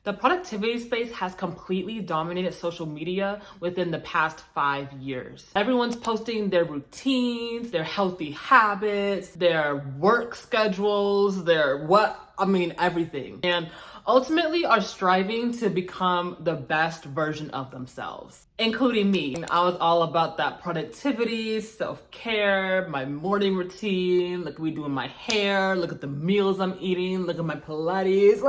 The productivity space has completely dominated social media within the past 5 years. Everyone's posting their routines, their healthy habits, their work schedules, everything. And ultimately are striving to become the best version of themselves, including me. I was all about that productivity, self-care, my morning routine, look at me doing my hair, look at the meals I'm eating, look at my Pilates,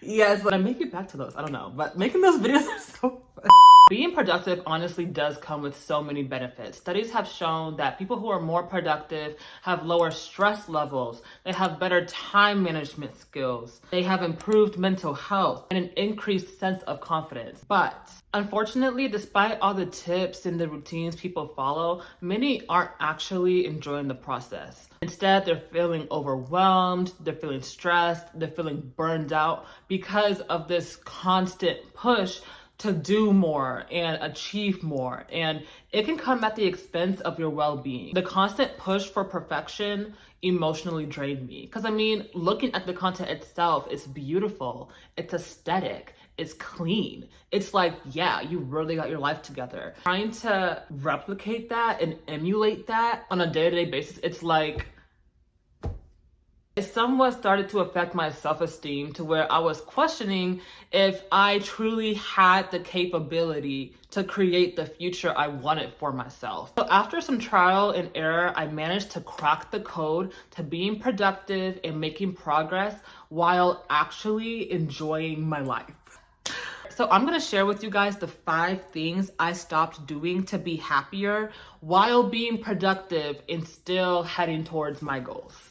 yes, but I make it back to those. I don't know, but making those videos are so fun. Being productive honestly does come with so many benefits. Studies have shown that people who are more productive have lower stress levels, they have better time management skills, they have improved mental health, and an increased sense of confidence. But unfortunately, despite all the tips and the routines people follow, many aren't actually enjoying the process. Instead, they're feeling overwhelmed, they're feeling stressed, they're feeling burned out because of this constant push to do more and achieve more. And it can come at the expense of your well-being. The constant push for perfection emotionally drained me. Because looking at the content itself, it's beautiful, it's aesthetic, it's clean. It's like, yeah, you really got your life together. Trying to replicate that and emulate that on a day-to-day basis, it somewhat started to affect my self-esteem to where I was questioning if I truly had the capability to create the future I wanted for myself. So after some trial and error, I managed to crack the code to being productive and making progress while actually enjoying my life. So I'm gonna share with you guys the 5 things I stopped doing to be happier while being productive and still heading towards my goals.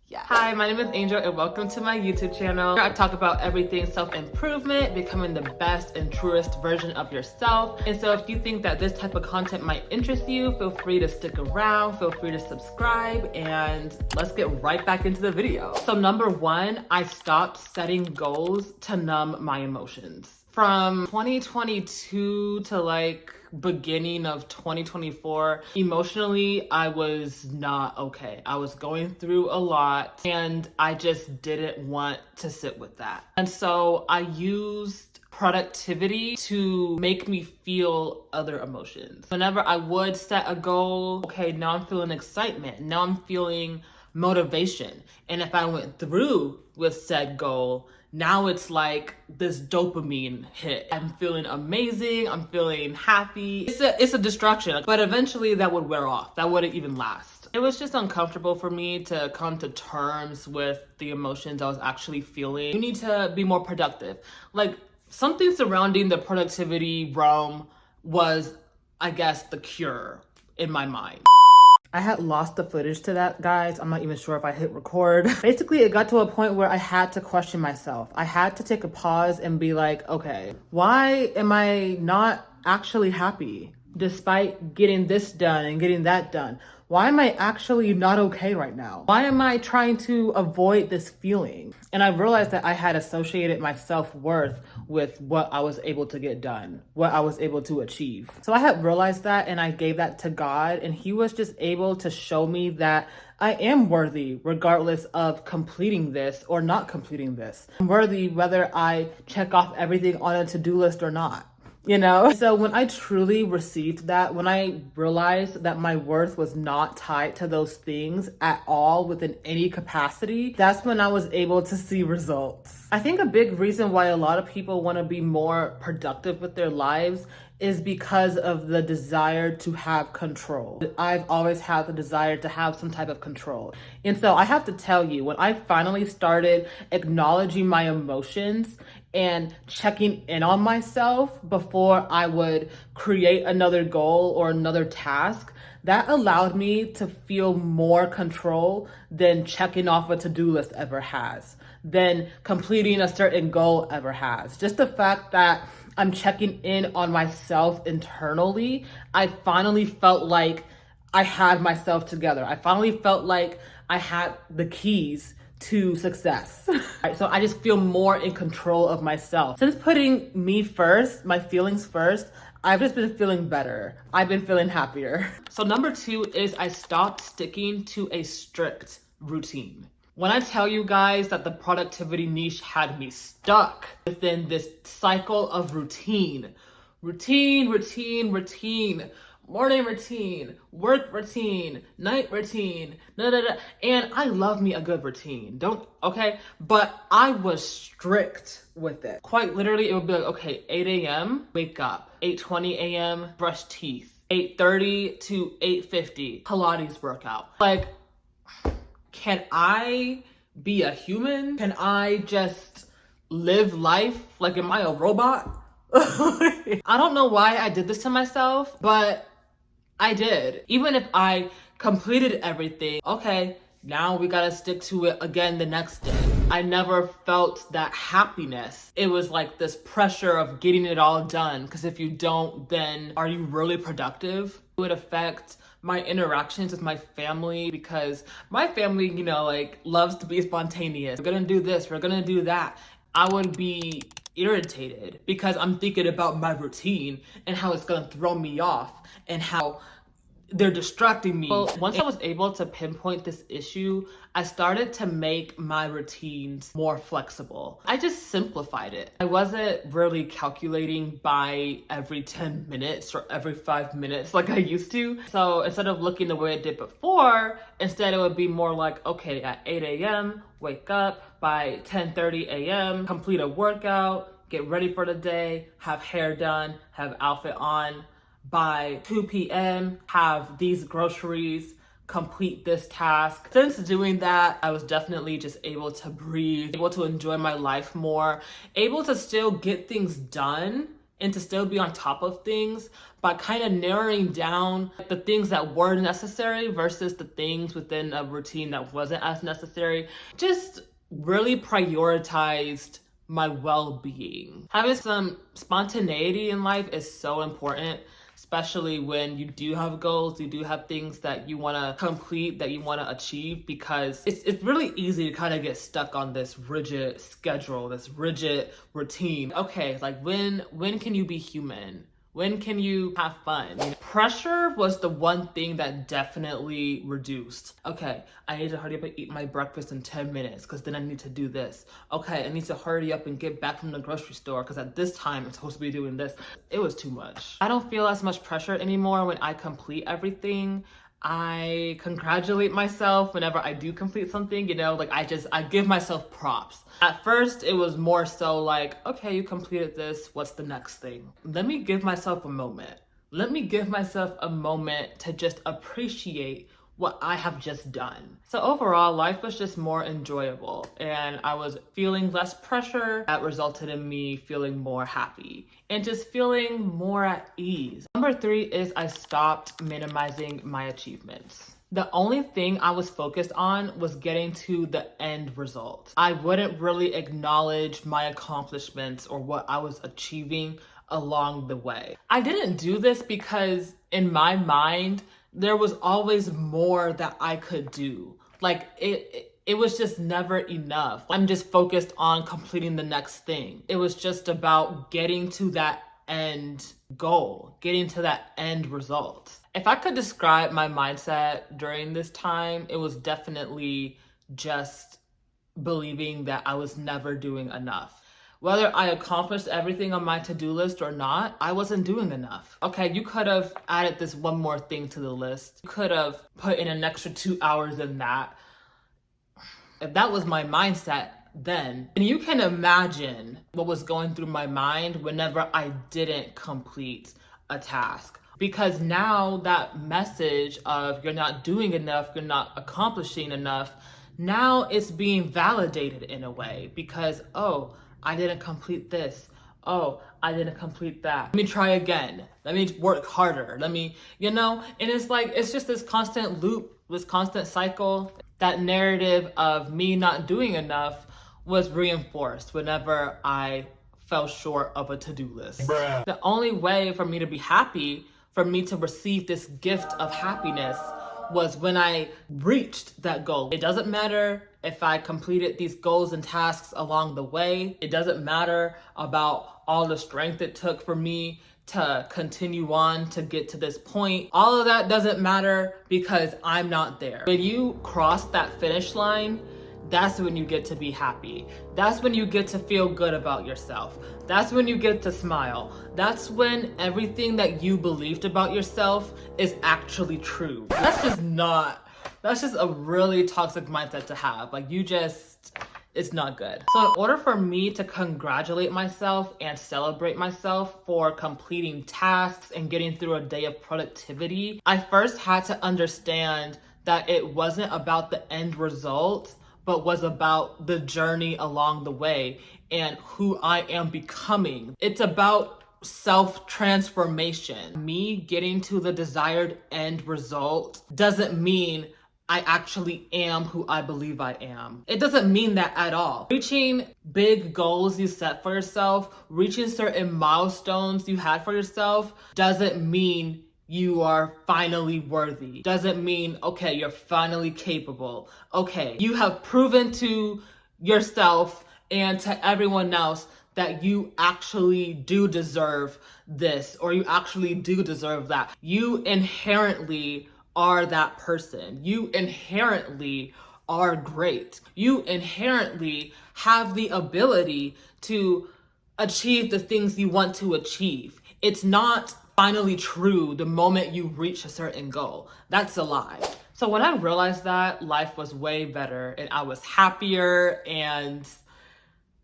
Yeah. Hi, my name is Angel and welcome to my YouTube channel. I talk about everything self-improvement, becoming the best and truest version of yourself. And so if you think that this type of content might interest you, feel free to stick around, feel free to subscribe, and let's get right back into the video. So number 1, I stopped setting goals to numb my emotions. From 2022 to beginning of 2024, emotionally, I was not okay. I was going through a lot and I just didn't want to sit with that. And so I used productivity to make me feel other emotions. Whenever I would set a goal, okay, now I'm feeling excitement. Now I'm feeling motivation. And if I went through with said goal, now it's like this dopamine hit. I'm feeling amazing. I'm feeling happy. It's a distraction, but eventually that would wear off. That wouldn't even last. It was just uncomfortable for me to come to terms with the emotions I was actually feeling. You need to be more productive. Something surrounding the productivity realm was, I guess, the cure in my mind. I had lost the footage to that, guys. I'm not even sure if I hit record. Basically, it got to a point where I had to question myself. I had to take a pause and be like, okay, why am I not actually happy despite getting this done and getting that done? Why am I actually not okay right now? Why am I trying to avoid this feeling? And I realized that I had associated my self-worth with what I was able to get done, what I was able to achieve. So I had realized that and I gave that to God, and He was just able to show me that I am worthy regardless of completing this or not completing this. I'm worthy whether I check off everything on a to-do list or not. So when I truly received that, when I realized that my worth was not tied to those things at all within any capacity, that's when I was able to see results. I think a big reason why a lot of people want to be more productive with their lives is because of the desire to have control. I've always had the desire to have some type of control. And so I have to tell you, when I finally started acknowledging my emotions and checking in on myself before I would create another goal or another task, that allowed me to feel more control than checking off a to-do list ever has, than completing a certain goal ever has. Just the fact that I'm checking in on myself internally, I finally felt like I had myself together. I finally felt like I had the keys to success. So I just feel more in control of myself. Since putting me first, my feelings first, I've just been feeling better. I've been feeling happier. So number 2 is I stopped sticking to a strict routine. When I tell you guys that the productivity niche had me stuck within this cycle of routine, morning routine, work routine, night routine, da da da. And I love me a good routine, okay? But I was strict with it. Quite literally, it would be like, okay, 8 a.m., wake up. 8:20 a.m., brush teeth. 8:30 to 8:50, Pilates workout. Like, can I be a human? Can I just live life? Like, am I a robot? I don't know why I did this to myself, but I did. Even if I completed everything, okay, now we gotta stick to it again the next day. I never felt that happiness. It was like this pressure of getting it all done, because if you don't, then are you really productive? It would affect my interactions with my family, because my family, like, loves to be spontaneous. We're gonna do this, we're gonna do that. I would be irritated because I'm thinking about my routine and how it's gonna throw me off and how they're distracting me. Well, once I was able to pinpoint this issue, I started to make my routines more flexible. I just simplified it. I wasn't really calculating by every 10 minutes or every 5 minutes like I used to. So instead of looking the way I did before, instead it would be more like, okay, at 8 a.m., wake up. By 10:30 a.m., complete a workout, get ready for the day, have hair done, have outfit on. By 2 p.m., have these groceries, complete this task. Since doing that, I was definitely just able to breathe, able to enjoy my life more, able to still get things done and to still be on top of things by kind of narrowing down the things that were necessary versus the things within a routine that wasn't as necessary. Just really prioritized my well-being. Having some spontaneity in life is so important, especially when you do have goals, you do have things that you want to complete, that you want to achieve, because it's really easy to kind of get stuck on this rigid schedule, this rigid routine. Okay, like when can you be human? When can you have fun? Pressure was the one thing that definitely reduced. Okay, I need to hurry up and eat my breakfast in 10 minutes because then I need to do this. Okay, I need to hurry up and get back from the grocery store because at this time I'm supposed to be doing this. It was too much. I don't feel as much pressure anymore when I complete everything. I congratulate myself whenever I do complete something, like I give myself props. At first, it was more so like, okay, you completed this, what's the next thing? Let me give myself a moment. Let me give myself a moment to just appreciate what I have just done. So overall, life was just more enjoyable and I was feeling less pressure. That resulted in me feeling more happy and just feeling more at ease. Number 3 is I stopped minimizing my achievements. The only thing I was focused on was getting to the end result. I wouldn't really acknowledge my accomplishments or what I was achieving along the way. I didn't do this because in my mind, there was always more that I could do. Like it was just never enough. I'm just focused on completing the next thing. It was just about getting to that end goal, getting to that end result. If I could describe my mindset during this time, it was definitely just believing that I was never doing enough. Whether I accomplished everything on my to-do list or not, I wasn't doing enough. Okay, you could have added this one more thing to the list. You could have put in an extra 2 hours in that. If that was my mindset then, and you can imagine what was going through my mind whenever I didn't complete a task. Because now that message of you're not doing enough, you're not accomplishing enough, now it's being validated in a way because, oh, I didn't complete this. Oh, I didn't complete that. Let me try again. Let me work harder. Let me, and it's like, it's just this constant loop, this constant cycle. That narrative of me not doing enough was reinforced whenever I fell short of a to-do list. Bruh. The only way for me to be happy, for me to receive this gift of happiness, was when I reached that goal. It doesn't matter if I completed these goals and tasks along the way. It doesn't matter about all the strength it took for me to continue on to get to this point. All of that doesn't matter because I'm not there. When you cross that finish line, that's when you get to be happy. That's when you get to feel good about yourself. That's when you get to smile. That's when everything that you believed about yourself is actually true. That's just a really toxic mindset to have. Like, it's not good. So in order for me to congratulate myself and celebrate myself for completing tasks and getting through a day of productivity, I first had to understand that it wasn't about the end result, but was about the journey along the way and who I am becoming. It's about self-transformation. Me getting to the desired end result doesn't mean I actually am who I believe I am. It doesn't mean that at all. Reaching big goals you set for yourself, reaching certain milestones you had for yourself, doesn't mean you are finally worthy. Doesn't mean, okay, you're finally capable. Okay, you have proven to yourself and to everyone else that you actually do deserve this, or you actually do deserve that. You inherently are that person. You inherently are great. You inherently have the ability to achieve the things you want to achieve. It's not finally true the moment you reach a certain goal. That's a lie. So when I realized that, life was way better and I was happier and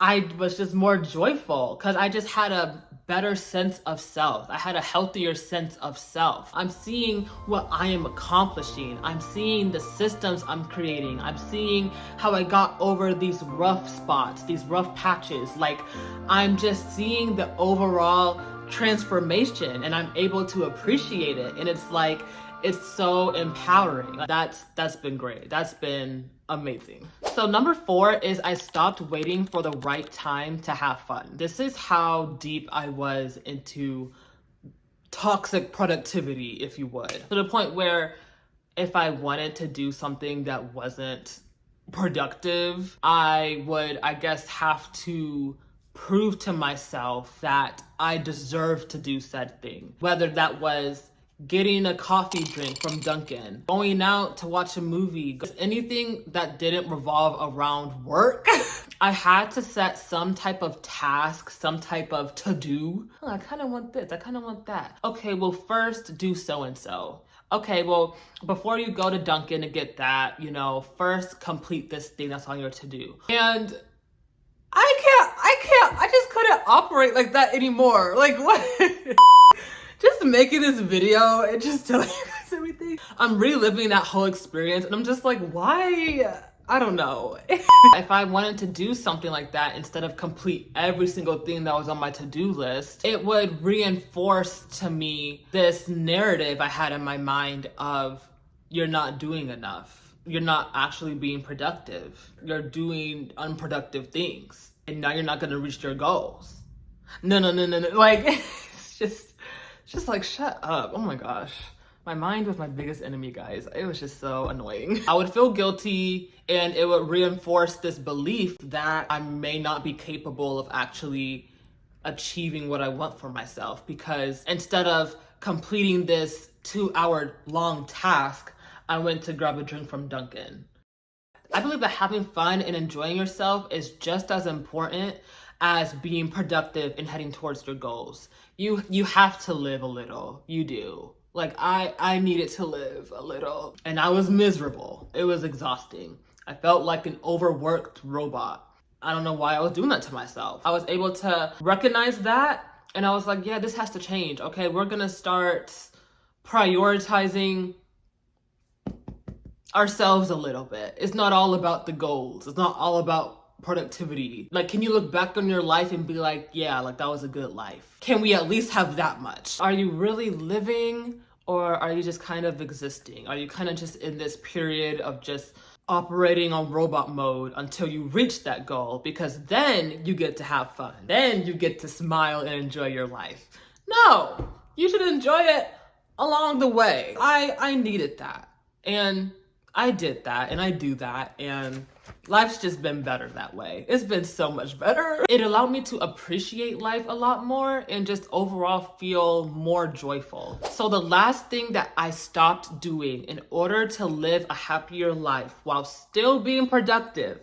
I was just more joyful because I just had a better sense of self. I had a healthier sense of self. I'm seeing what I am accomplishing. I'm seeing the systems I'm creating. I'm seeing how I got over these rough spots, these rough patches. Like, I'm just seeing the overall transformation and I'm able to appreciate it. And it's like, it's so empowering. That's been great. That's been amazing. So number 4 is I stopped waiting for the right time to have fun. This is how deep I was into toxic productivity, if you would. To the point where if I wanted to do something that wasn't productive, I would, I guess, have to prove to myself that I deserve to do said thing. Whether that was getting a coffee drink from Dunkin', going out to watch a movie, anything that didn't revolve around work. I had to set some type of task, some type of to-do. Oh, I kind of want this, I kind of want that. Okay, well, first do so-and-so. Okay, well, before you go to Dunkin' to get that, first complete this thing that's on your to-do. And I just couldn't operate like that anymore. Like, what? Just making this video and just telling you guys everything. I'm reliving that whole experience and I'm just like, why? I don't know. If I wanted to do something like that, instead of complete every single thing that was on my to-do list, it would reinforce to me this narrative I had in my mind of, you're not doing enough. You're not actually being productive. You're doing unproductive things. And now you're not gonna reach your goals. No. Like, it's just like, shut up. Oh my gosh. My mind was my biggest enemy, guys. It was just so annoying. I would feel guilty and it would reinforce this belief that I may not be capable of actually achieving what I want for myself, because instead of completing this 2-hour long task, I went to grab a drink from Dunkin'. I believe that having fun and enjoying yourself is just as important as being productive and heading towards your goals. You have to live a little. You do. Like, I needed to live a little. And I was miserable. It was exhausting. I felt like an overworked robot. I don't know why I was doing that to myself. I was able to recognize that and I was like, yeah, this has to change. Okay, we're gonna start prioritizing ourselves a little bit. It's not all about the goals. It's not all about productivity. Like, can you look back on your life and be like, yeah, like that was a good life? Can we at least have that much? Are you really living, or are you just kind of existing? Are you kind of just in this period of just operating on robot mode until you reach that goal? Because then you get to have fun. Then you get to smile and enjoy your life. No, you should enjoy it along the way. I needed that. And I did that and I do that, and life's just been better that way. It's been so much better. It allowed me to appreciate life a lot more and just overall feel more joyful. So the last thing that I stopped doing in order to live a happier life while still being productive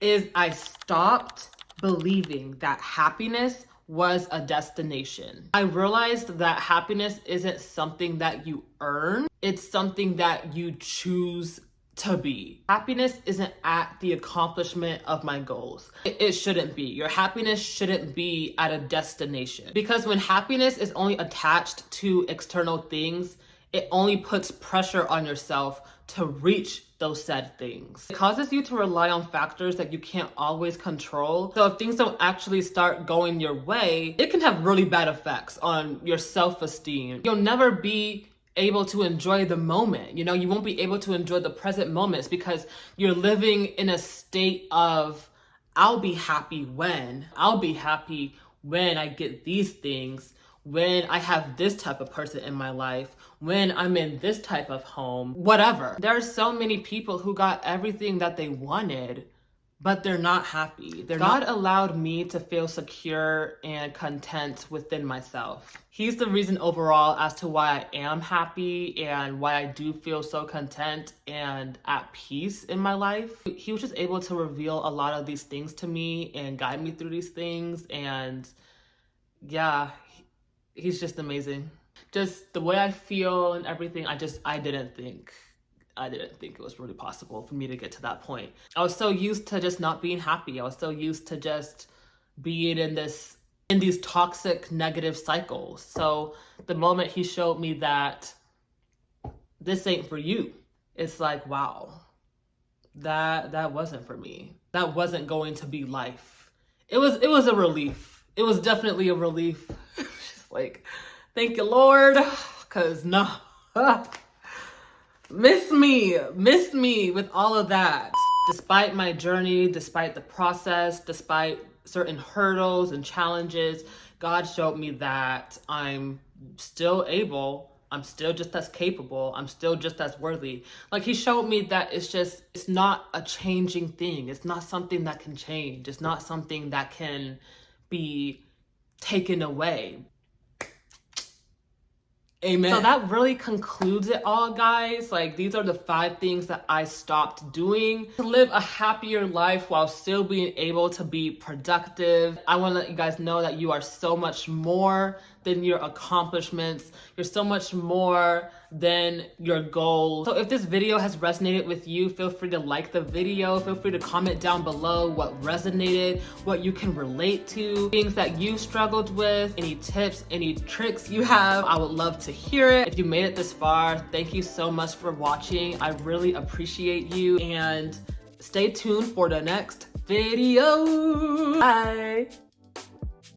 is I stopped believing that happiness was a destination. I realized that happiness isn't something that you earn, it's something that you choose to be. Happiness isn't at the accomplishment of my goals. It shouldn't be. Your happiness shouldn't be at a destination. Because when happiness is only attached to external things, it only puts pressure on yourself to reach those said things. It causes you to rely on factors that you can't always control. So if things don't actually start going your way, it can have really bad effects on your self-esteem. You'll never be able to enjoy the moment. You know, you won't be able to enjoy the present moments because you're living in a state of, I'll be happy when I get these things, when I have this type of person in my life, when I'm in this type of home, whatever. There are so many people who got everything that they wanted, but they're not happy. God allowed me to feel secure and content within myself. He's the reason overall as to why I am happy and why I do feel so content and at peace in my life. He was just able to reveal a lot of these things to me and guide me through these things. And yeah, he's just amazing. Just the way I feel and everything, I didn't think it was really possible for me to get to that point. I was so used to just not being happy. I was so used to just being in these toxic negative cycles. So the moment he showed me that this ain't for you, it's like, wow, that wasn't for me. That wasn't going to be life. It was a relief. It was definitely a relief. Just like, thank you, Lord, because no. Miss me with all of that. Despite my journey, despite the process, despite certain hurdles and challenges, God showed me that I'm still able, I'm still just as capable, I'm still just as worthy. Like he showed me that it's not a changing thing. It's not something that can change. It's not something that can be taken away. Amen. So that really concludes it all, guys. Like, these are the 5 things that I stopped doing to live a happier life while still being able to be productive. I want to let you guys know that you are so much more than your accomplishments. You're so much more than your goals. So if this video has resonated with you, feel free to like the video. Feel free to comment down below what resonated, what you can relate to, things that you struggled with, any tips, any tricks you have. I would love to hear it. If you made it this far, thank you so much for watching. I really appreciate you, and stay tuned for the next video. Bye.